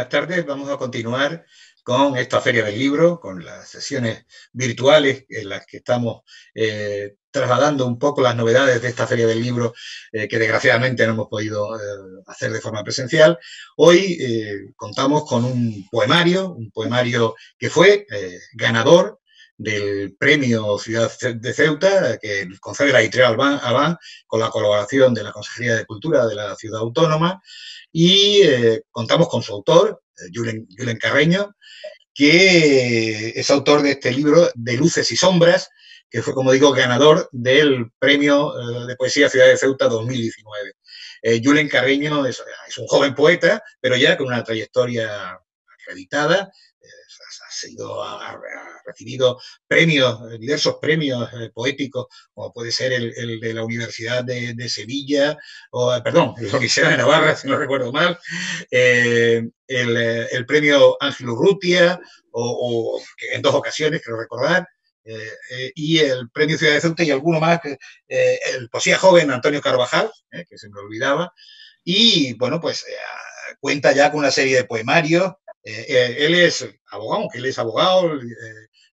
buenas tardes. Vamos a continuar con esta Feria del Libro, con las sesiones virtuales en las que estamos trasladando un poco las novedades de esta Feria del Libro que desgraciadamente no hemos podido hacer de forma presencial. Hoy contamos con un poemario que fue ganador del premio Ciudad de Ceuta, que concede la editorial Albán, con la colaboración de la Consejería de Cultura de la Ciudad Autónoma, y contamos con su autor, Julen Carreño, que es autor de este libro de Luces y Sombras, que fue, como digo, ganador del premio de poesía Ciudad de Ceuta 2019. Julen Carreño es un joven poeta, pero ya con una trayectoria acreditada. Ha recibido premios, diversos premios poéticos, como puede ser el de la Universidad de Sevilla, perdón, la Universidad de Navarra, si no recuerdo mal, el premio Ángel Urrutia, o en dos ocasiones, creo recordar, y el premio Ciudad de Ceuta y alguno más, el poesía joven Antonio Carvajal, que se me olvidaba, y bueno, pues cuenta ya con una serie de poemarios. Él es abogado,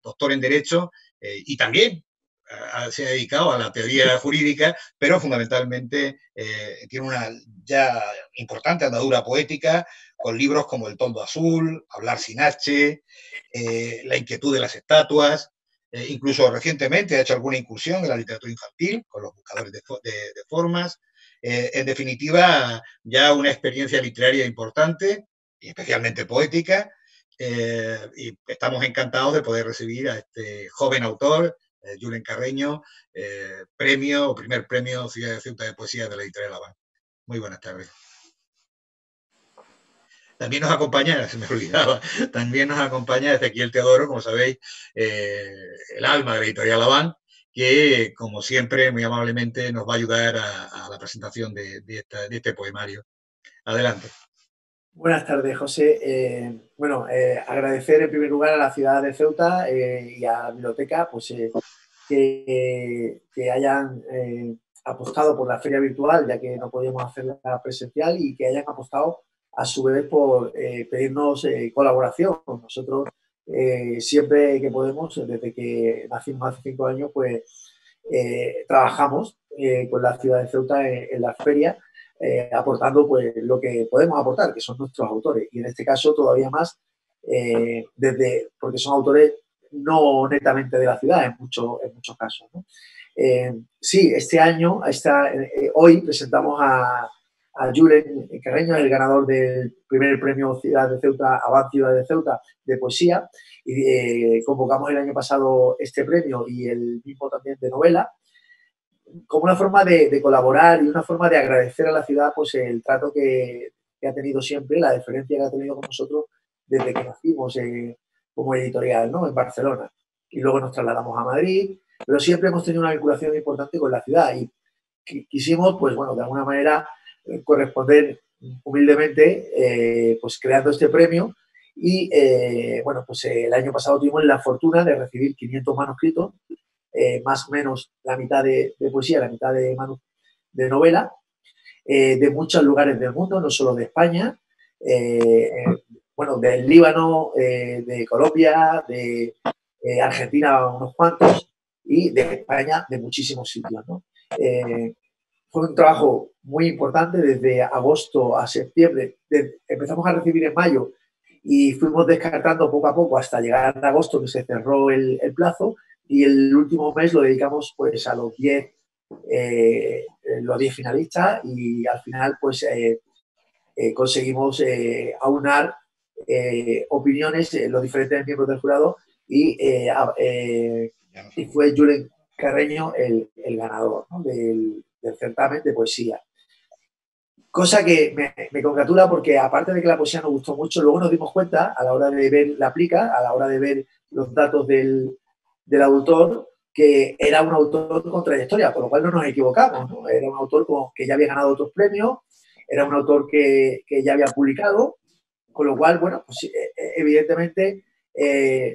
doctor en Derecho, y también se ha dedicado a la teoría jurídica, pero fundamentalmente tiene una ya importante andadura poética, con libros como El toldo azul, Hablar sin H, La inquietud de las estatuas. Incluso recientemente ha hecho alguna incursión en la literatura infantil, con Los buscadores de formas. En definitiva, ya una experiencia literaria importante, y especialmente poética, y estamos encantados de poder recibir a este joven autor, Julen Carreño, primer premio Ciudad de Ceuta de Poesía de la editorial Albán. Muy buenas tardes. También nos acompaña, se me olvidaba, también nos acompaña Ezequiel Teodoro, como sabéis, el alma de la editorial Albán, que, como siempre, muy amablemente nos va a ayudar a la presentación de este poemario. Adelante. Buenas tardes, José. Agradecer en primer lugar a la ciudad de Ceuta y a la biblioteca pues, que hayan apostado por la feria virtual, ya que no podíamos hacerla presencial, y que hayan apostado a su vez por pedirnos colaboración. Nosotros siempre que podemos, desde que nacimos hace 5 años, pues trabajamos con la ciudad de Ceuta en la feria, aportando pues lo que podemos aportar, que son nuestros autores, y en este caso todavía más porque son autores no netamente de la ciudad en muchos casos, ¿no? Sí, este año, hoy presentamos a Julen Carreño, el ganador del primer premio Ciudad de Ceuta, Avant Ciudad de Ceuta, de poesía, y convocamos el año pasado este premio y el mismo también de novela, como una forma de colaborar y una forma de agradecer a la ciudad pues el trato que ha tenido siempre, la deferencia que ha tenido con nosotros desde que nacimos como editorial, ¿no?, en Barcelona. Y luego nos trasladamos a Madrid, pero siempre hemos tenido una vinculación importante con la ciudad y quisimos, pues bueno, de alguna manera corresponder humildemente, pues creando este premio. Y pues el año pasado tuvimos la fortuna de recibir 500 manuscritos, más o menos la mitad de poesía, la mitad de novela, de muchos lugares del mundo, no solo de España, del Líbano, de Colombia, de Argentina unos cuantos, y de España de muchísimos sitios, ¿no? Fue un trabajo muy importante desde agosto a septiembre. Empezamos a recibir en mayo y fuimos descartando poco a poco hasta llegar a agosto, que se cerró el plazo, y el último mes lo dedicamos pues a los 10 finalistas, y al final pues conseguimos aunar opiniones los diferentes miembros del jurado, y fue Julen Carreño el ganador, ¿no?, del certamen de poesía. Cosa que me congratula, porque aparte de que la poesía nos gustó mucho, luego nos dimos cuenta a la hora de ver la plica, a la hora de ver los datos del autor, que era un autor con trayectoria, con lo cual no nos equivocamos, ¿no? Era un autor que ya había ganado otros premios, era un autor que ya había publicado, con lo cual, bueno, pues evidentemente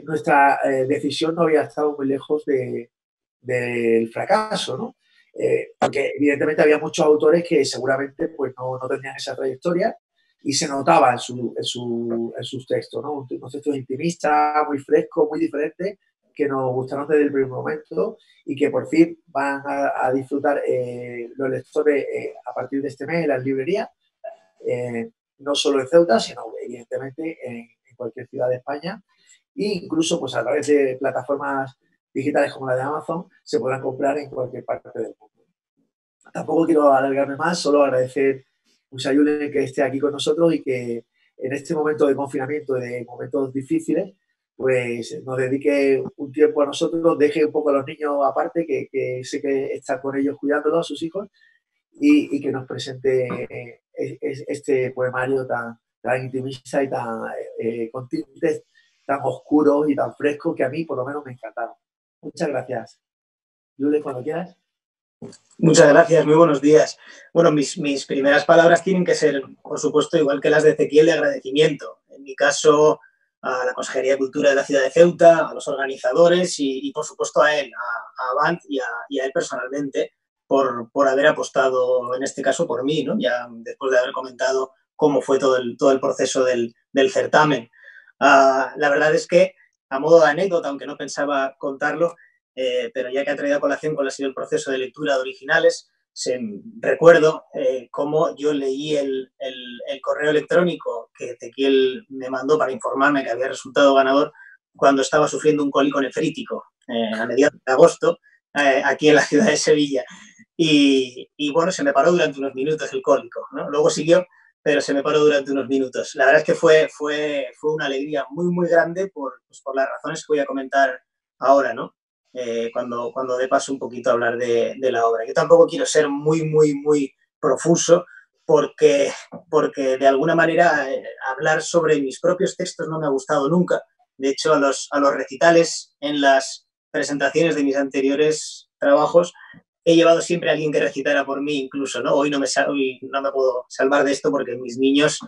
nuestra decisión no había estado muy lejos del fracaso, ¿no? Porque evidentemente había muchos autores que seguramente pues no tenían esa trayectoria, y se notaba en sus textos, ¿no? Unos textos intimistas, muy frescos, muy diferentes, que nos gustaron desde el primer momento y que por fin van a disfrutar los lectores a partir de este mes en las librerías, no solo en Ceuta, sino evidentemente en cualquier ciudad de España, e incluso pues, a través de plataformas digitales como la de Amazon se podrán comprar en cualquier parte del mundo. Tampoco quiero alargarme más, solo agradecer a Julen que esté aquí con nosotros y que en este momento de confinamiento, de momentos difíciles, pues nos dedique un tiempo a nosotros, deje un poco a los niños aparte, que sé que está con ellos cuidándolos, a sus hijos, y que nos presente este poemario tan intimista y con tintes tan oscuros y tan frescos que a mí por lo menos me encantaron. Muchas gracias. Julen, cuando quieras. Muchas gracias, muy buenos días. Bueno, mis primeras palabras tienen que ser, por supuesto, igual que las de Ezequiel, de agradecimiento. En mi caso, a la Consejería de Cultura de la ciudad de Ceuta, a los organizadores y por supuesto, a él, a Avant y a él personalmente, por haber apostado, en este caso, por mí, ¿no? Ya después de haber comentado cómo fue todo el proceso del certamen. La verdad es que, a modo de anécdota, aunque no pensaba contarlo, pero ya que ha traído a colación cuál ha sido el proceso de lectura de originales, recuerdo cómo yo leí el correo electrónico que Ezequiel me mandó para informarme que había resultado ganador cuando estaba sufriendo un cólico nefrítico a mediados de agosto aquí en la ciudad de Sevilla. Y bueno, se me paró durante unos minutos el cólico, ¿no? Luego siguió, pero se me paró durante unos minutos. La verdad es que fue una alegría muy, muy grande por las razones que voy a comentar ahora, ¿no? Cuando dé paso un poquito a hablar de la obra. Yo tampoco quiero ser muy, muy, muy profuso porque de alguna manera hablar sobre mis propios textos no me ha gustado nunca. De hecho, a los recitales en las presentaciones de mis anteriores trabajos he llevado siempre a alguien que recitara por mí incluso, ¿no? Hoy no me puedo salvar de esto porque mis niños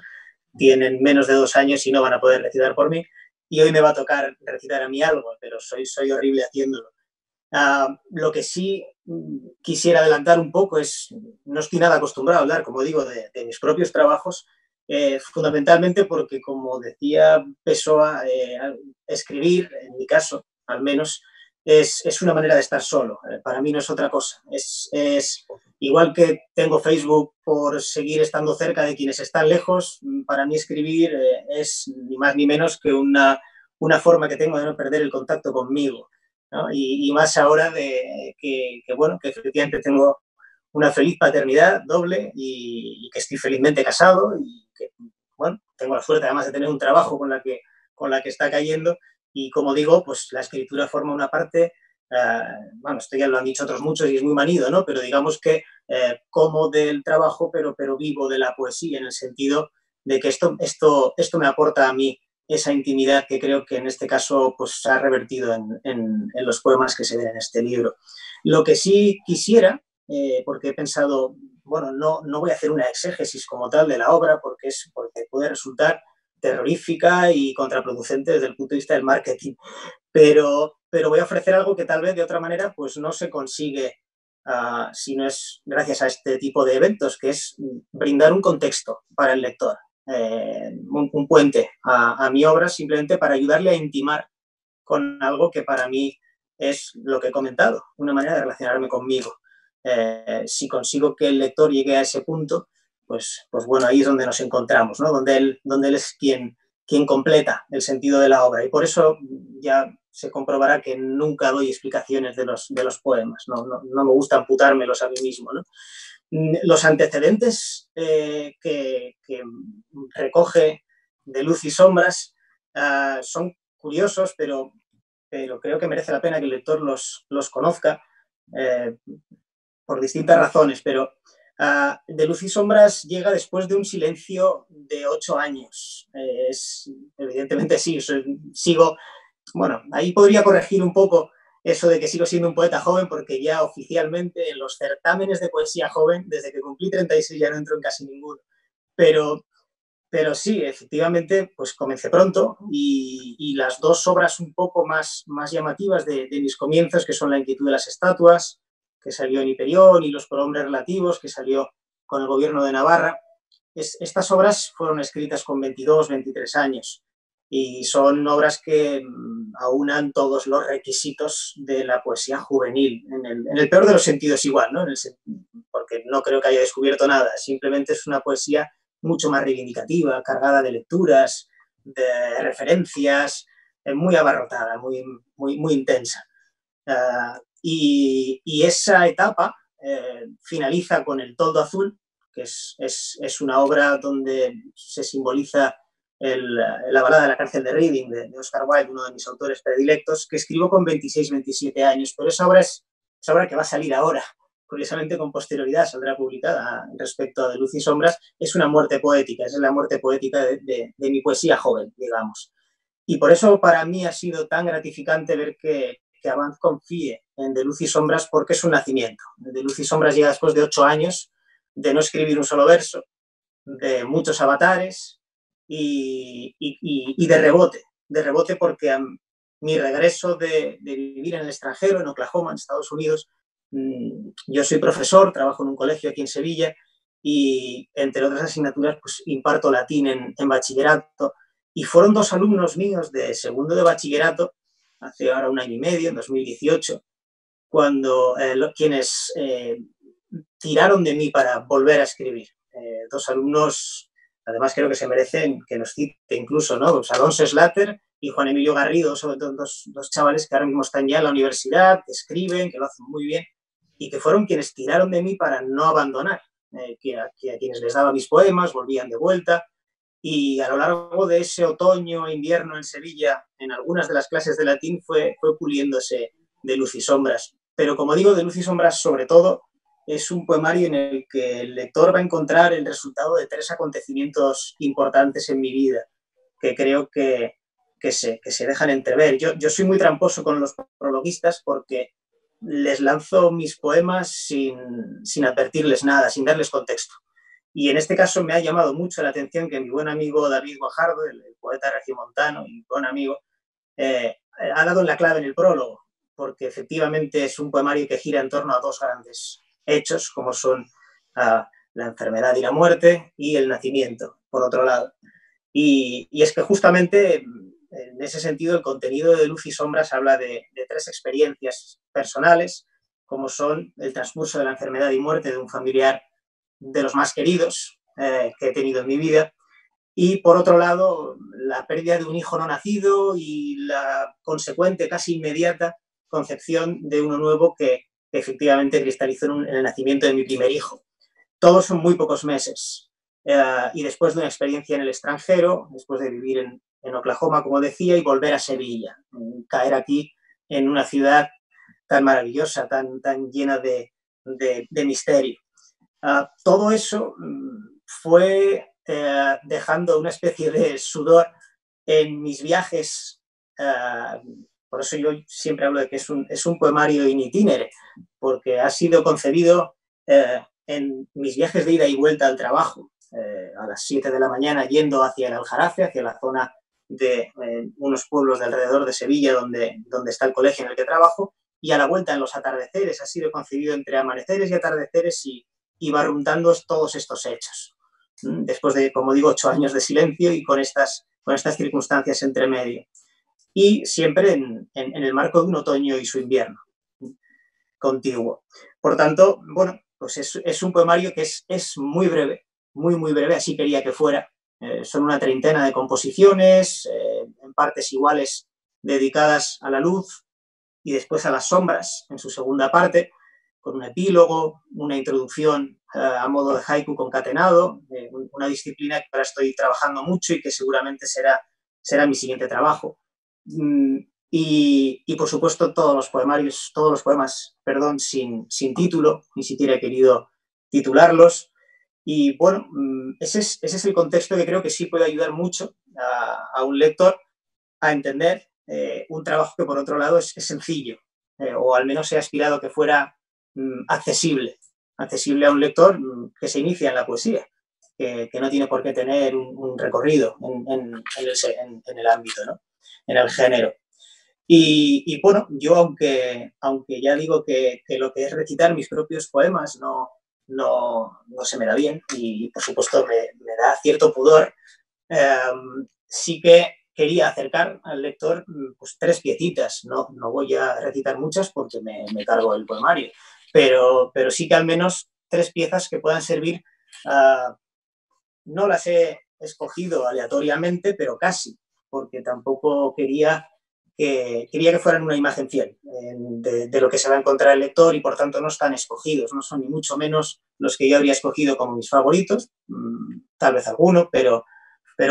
tienen menos de 2 años y no van a poder recitar por mí. Y hoy me va a tocar recitar a mí algo, pero soy horrible haciéndolo. Lo que sí quisiera adelantar un poco es, no estoy nada acostumbrado a hablar, como digo, de mis propios trabajos, fundamentalmente porque, como decía Pessoa, escribir, en mi caso, al menos, es una manera de estar solo. Para mí no es otra cosa. Es igual que tengo Facebook por seguir estando cerca de quienes están lejos, para mí escribir es ni más ni menos que una forma que tengo de no perder el contacto conmigo, ¿no? Y más ahora bueno, que efectivamente tengo una feliz paternidad doble y que estoy felizmente casado y que, bueno, tengo la suerte además de tener un trabajo con la que está cayendo y, como digo, pues la escritura forma una parte, bueno, esto ya lo han dicho otros muchos y es muy manido, ¿no? Pero digamos que como del trabajo, pero vivo de la poesía en el sentido de que esto me aporta a mí esa intimidad que creo que en este caso pues, ha revertido en los poemas que se ven en este libro. Lo que sí quisiera, porque he pensado, bueno, no voy a hacer una exégesis como tal de la obra porque puede resultar terrorífica y contraproducente desde el punto de vista del marketing, pero voy a ofrecer algo que tal vez de otra manera pues no se consigue si no es gracias a este tipo de eventos, que es brindar un contexto para el lector. Un puente a mi obra simplemente para ayudarle a intimar con algo que para mí es lo que he comentado, una manera de relacionarme conmigo. Si consigo que el lector llegue a ese punto, pues bueno, ahí es donde nos encontramos, ¿no? Donde él es quien completa el sentido de la obra. Y por eso ya se comprobará que nunca doy explicaciones de los poemas, no me gusta amputármelos a mí mismo, ¿no? Los antecedentes que recoge de Luz y Sombras son curiosos, pero creo que merece la pena que el lector los conozca por distintas razones, pero de Luz y Sombras llega después de un silencio de 8 años. Evidentemente sí, sigo, bueno, ahí podría corregir un poco eso de que sigo siendo un poeta joven, porque ya oficialmente en los certámenes de poesía joven, desde que cumplí 36 ya no entro en casi ninguno. Pero sí, efectivamente, pues comencé pronto y las dos obras un poco más llamativas de mis comienzos, que son La inquietud de las estatuas, que salió en Hiperión, y Los prohombres relativos, que salió con el gobierno de Navarra, estas obras fueron escritas con 22, 23 años y son obras que aunan todos los requisitos de la poesía juvenil, en el peor de los sentidos igual, ¿no? Porque no creo que haya descubierto nada, simplemente es una poesía mucho más reivindicativa, cargada de lecturas, de referencias, muy abarrotada, muy intensa. Y esa etapa finaliza con El toldo azul, que es una obra donde se simboliza la balada de la cárcel de Reading, de Oscar Wilde, uno de mis autores predilectos, que escribo con 26, 27 años, pero esa obra es obra que va a salir ahora, curiosamente con posterioridad saldrá publicada respecto a De luz y sombras. Es una muerte poética, es la muerte poética de mi poesía joven, digamos. Y por eso para mí ha sido tan gratificante ver que Avant confíe en De luz y sombras, porque es un nacimiento. De luz y sombras llega después de 8 años de no escribir un solo verso, de muchos avatares y de rebote porque a mi regreso de vivir en el extranjero, en Oklahoma, en Estados Unidos, yo soy profesor, trabajo en un colegio aquí en Sevilla y entre otras asignaturas pues imparto latín en bachillerato, y fueron 2 alumnos míos de segundo de bachillerato, hace ahora 1 año y medio, en 2018, cuando quienes tiraron de mí para volver a escribir. 2 alumnos, además creo que se merecen que los cite incluso, ¿no? Pues Alonso Slater y Juan Emilio Garrido, sobre todo dos chavales que ahora mismo están ya en la universidad, que escriben, que lo hacen muy bien, y que fueron quienes tiraron de mí para no abandonar, que a quienes les daba mis poemas volvían de vuelta. Y a lo largo de ese otoño e invierno en Sevilla, en algunas de las clases de latín fue puliéndose De luz y sombras. Pero como digo, De luz y sombras sobre todo es un poemario en el que el lector va a encontrar el resultado de 3 acontecimientos importantes en mi vida, que creo que se dejan entrever. Yo soy muy tramposo con los prologuistas porque les lanzo mis poemas sin advertirles nada, sin darles contexto. Y en este caso me ha llamado mucho la atención que mi buen amigo David Guajardo, el poeta regiomontano y buen amigo, ha dado en la clave en el prólogo, porque efectivamente es un poemario que gira en torno a 2 grandes hechos, como son la enfermedad y la muerte y el nacimiento, por otro lado. Y es que justamente en ese sentido el contenido de Luz y Sombras habla de 3 experiencias personales, como son el transcurso de la enfermedad y muerte de un familiar de los más queridos que he tenido en mi vida, y por otro lado la pérdida de un hijo no nacido y la consecuente, casi inmediata concepción de uno nuevo que efectivamente cristalizó en el nacimiento de mi primer hijo. Todos son muy pocos meses, y después de una experiencia en el extranjero, después de vivir en Oklahoma, como decía, y volver a Sevilla, caer aquí en una ciudad tan maravillosa, tan llena de misterio. Todo eso fue dejando una especie de sudor en mis viajes. Por eso yo siempre hablo de que es un poemario in itinere, porque ha sido concebido en mis viajes de ida y vuelta al trabajo, a las 7 de la mañana yendo hacia el Aljarafe, hacia la zona de unos pueblos de alrededor de Sevilla donde está el colegio en el que trabajo, y a la vuelta en los atardeceres. Ha sido concebido entre amaneceres y atardeceres y barruntando todos estos hechos. Después de, como digo, 8 años de silencio y con estas circunstancias entre medio. Y siempre en el marco de un otoño y su invierno contiguo. Por tanto, bueno, pues es un poemario que es muy breve, muy breve, así quería que fuera. Son una treintena de composiciones, en partes iguales dedicadas a la luz y después a las sombras en su segunda parte, con un epílogo, una introducción a modo de haiku concatenado, una disciplina que ahora estoy trabajando mucho y que seguramente será mi siguiente trabajo. Y por supuesto todos los poemas, sin título, ni siquiera he querido titularlos. Y bueno, ese es el contexto que creo que sí puede ayudar mucho a un lector a entender un trabajo que por otro lado es sencillo, o al menos he aspirado a que fuera accesible a un lector que se inicia en la poesía, que no tiene por qué tener un recorrido en el ámbito, ¿no? En el género. Y bueno, yo aunque ya digo que lo que es recitar mis propios poemas no se me da bien, y por supuesto da cierto pudor, sí que quería acercar al lector pues 3 piecitas. No voy a recitar muchas porque me cargo el poemario, pero sí que al menos 3 piezas que puedan servir. No las he escogido aleatoriamente, pero casi, porque tampoco quería que fueran una imagen fiel de lo que se va a encontrar el lector, y por tanto no están escogidos, no son ni mucho menos los que yo habría escogido como mis favoritos, tal vez alguno, pero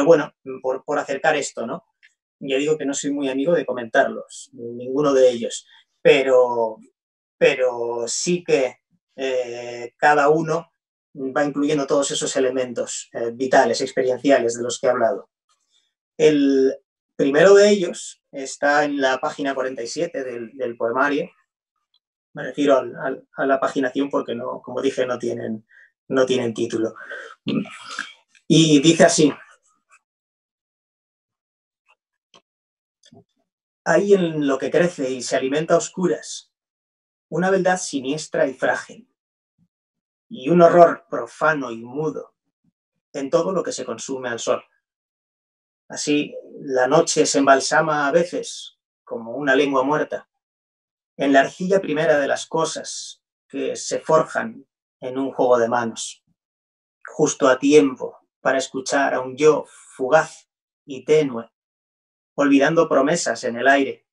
bueno, por acercar esto, ¿no? Ya digo que no soy muy amigo de comentarlos, ninguno de ellos, pero sí que cada uno va incluyendo todos esos elementos vitales, experienciales de los que he hablado. El primero de ellos está en la página 47 del poemario. Me refiero a la paginación porque, no, como dije, no tienen título. Y dice así: hay en lo que crece y se alimenta a oscuras una beldad siniestra y frágil, y un horror profano y mudo en todo lo que se consume al sol. Así, la noche se embalsama a veces como una lengua muerta en la arcilla primera de las cosas que se forjan en un juego de manos, justo a tiempo para escuchar a un yo fugaz y tenue, olvidando promesas en el aire,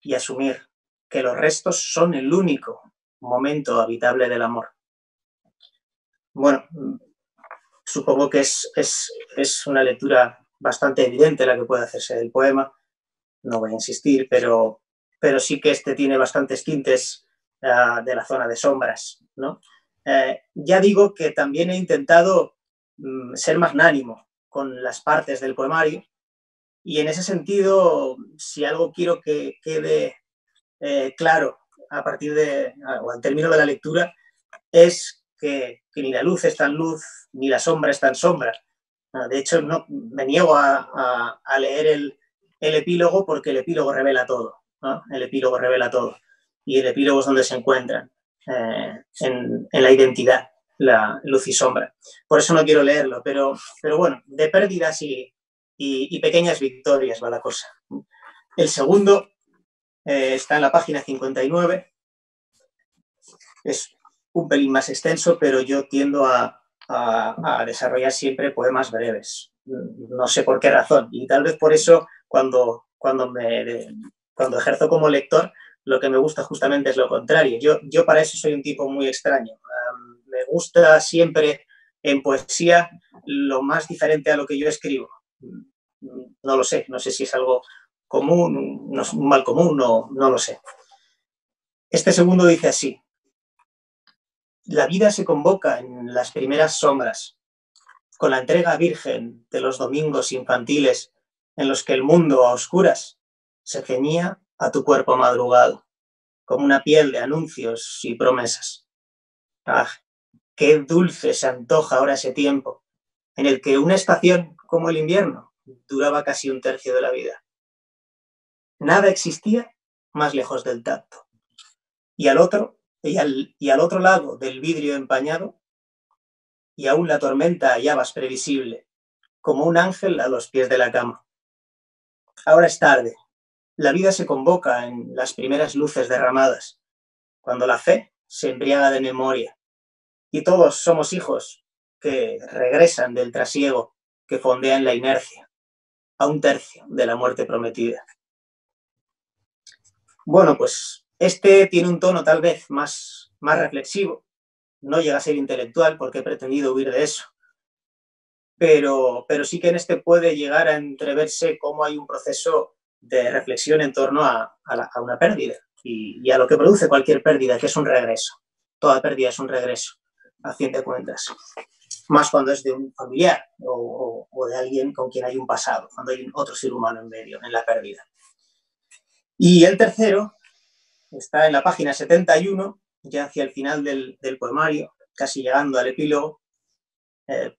y asumir que los restos son el único momento habitable del amor. Bueno, supongo que es una lectura bastante evidente la que puede hacerse del poema. No voy a insistir, pero sí que este tiene bastantes tintes de la zona de sombras, ¿no? Ya digo que también he intentado ser magnánimo con las partes del poemario, y en ese sentido, si algo quiero que quede claro a partir o al término de la lectura, es que ni la luz es tan luz, ni la sombra es tan sombra. De hecho, no, me niego a leer el epílogo, porque el epílogo revela todo, ¿no? El epílogo revela todo. Y el epílogo es donde se encuentran en la identidad, la luz y sombra. Por eso no quiero leerlo, pero bueno, de pérdidas y pequeñas victorias va la cosa. El segundo está en la página 59. Es un pelín más extenso, pero yo tiendo a desarrollar siempre poemas breves. No sé por qué razón. Y tal vez por eso, cuando ejerzo como lector, lo que me gusta justamente es lo contrario. Yo para eso soy un tipo muy extraño. Me gusta siempre en poesía lo más diferente a lo que yo escribo. No lo sé, no sé si es algo común, no es un mal común, no lo sé. Este segundo dice así: la vida se convoca en las primeras sombras, con la entrega virgen de los domingos infantiles en los que el mundo a oscuras se ceñía a tu cuerpo madrugado, como una piel de anuncios y promesas. ¡Ah, qué dulce se antoja ahora ese tiempo, en el que una estación como el invierno duraba casi un tercio de la vida! Nada existía más lejos del tacto. Y al otro lado del vidrio empañado, y aún la tormenta hallabas previsible, como un ángel a los pies de la cama. Ahora es tarde. La vida se convoca en las primeras luces derramadas, cuando la fe se embriaga de memoria, y todos somos hijos que regresan del trasiego que fondea en la inercia, a un tercio de la muerte prometida. Bueno, pues este tiene un tono tal vez más reflexivo. No llega a ser intelectual porque he pretendido huir de eso. Pero sí que en este puede llegar a entreverse cómo hay un proceso de reflexión en torno a una pérdida y a lo que produce cualquier pérdida, que es un regreso. Toda pérdida es un regreso, a fin de cuentas. Más cuando es de un familiar o de alguien con quien hay un pasado, cuando hay otro ser humano en medio, en la pérdida. Y el tercero está en la página 71, ya hacia el final del poemario, casi llegando al epílogo,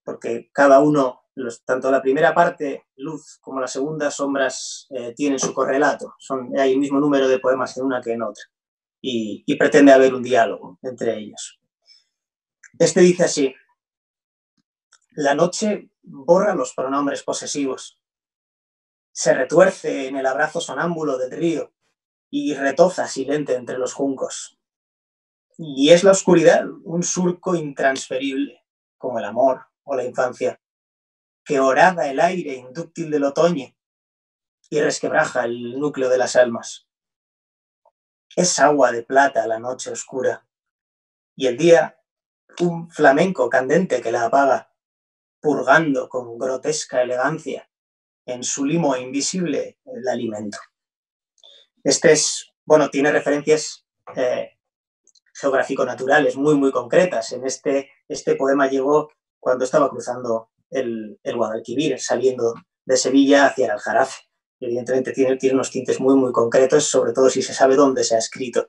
porque cada uno, tanto la primera parte, luz, como la segunda, sombras, tienen su correlato. Hay el mismo número de poemas en una que en otra. Y pretende haber un diálogo entre ellos. Este dice así: la noche borra los pronombres posesivos, se retuerce en el abrazo sonámbulo del río y retoza silente entre los juncos. Y es la oscuridad un surco intransferible, como el amor o la infancia, que horada el aire indúctil del otoño y resquebraja el núcleo de las almas. Es agua de plata la noche oscura, y el día un flamenco candente que la apaga, purgando con grotesca elegancia en su limo invisible el alimento. Tiene referencias geográfico-naturales muy concretas. En este poema llegó cuando estaba cruzando el Guadalquivir, saliendo de Sevilla hacia el Aljarafe. Evidentemente tiene unos tintes muy concretos, sobre todo si se sabe dónde se ha escrito,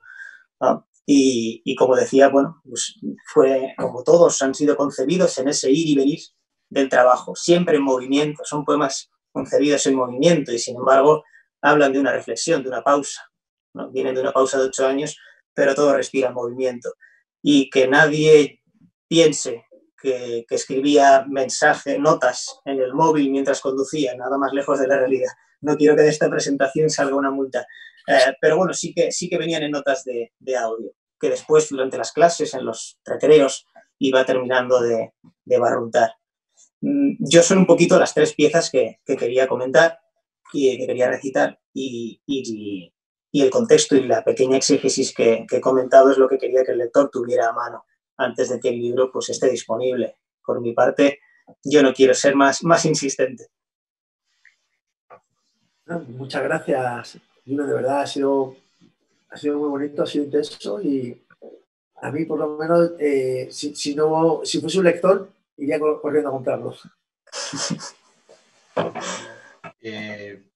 ¿no? Y como decía, bueno, pues fue como todos han sido concebidos en ese ir y venir del trabajo, siempre en movimiento. Son poemas concebidos en movimiento y, sin embargo, hablan de una reflexión, de una pausa, ¿no? Vienen de una pausa de 8 años, pero todo respira en movimiento. Y que nadie piense que escribía notas en el móvil mientras conducía, nada más lejos de la realidad. No quiero que de esta presentación salga una multa. Pero bueno, sí que venían en notas de audio, que después durante las clases, en los recreos, iba terminando de barruntar. Yo son un poquito las 3 piezas que quería comentar y que quería recitar, y el contexto y la pequeña exégesis que he comentado es lo que quería que el lector tuviera a mano antes de que el libro pues esté disponible. Por mi parte, yo no quiero ser más insistente. Muchas gracias, Julen, de verdad ha sido muy bonito, ha sido intenso, y a mí por lo menos, si fuese un lector, iría corriendo a comprarlo.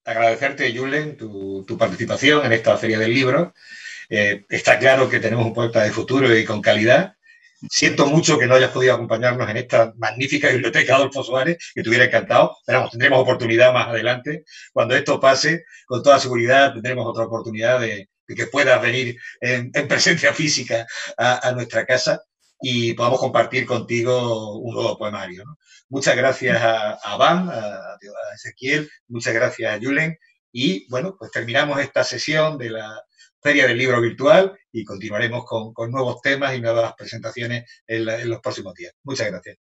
Agradecerte, Julen, tu participación en esta Feria del Libro. Está claro que tenemos un poeta de futuro y con calidad. Siento mucho que no hayas podido acompañarnos en esta magnífica biblioteca Adolfo Suárez, que te hubiera encantado. Pero vamos, tendremos oportunidad más adelante. Cuando esto pase, con toda seguridad tendremos otra oportunidad de que puedas venir en presencia física a nuestra casa y podamos compartir contigo un nuevo poemario, ¿no? Muchas gracias a Van, a Ezequiel, muchas gracias a Julen, y bueno, pues terminamos esta sesión de la Feria del Libro Virtual y continuaremos con nuevos temas y nuevas presentaciones en los próximos días. Muchas gracias.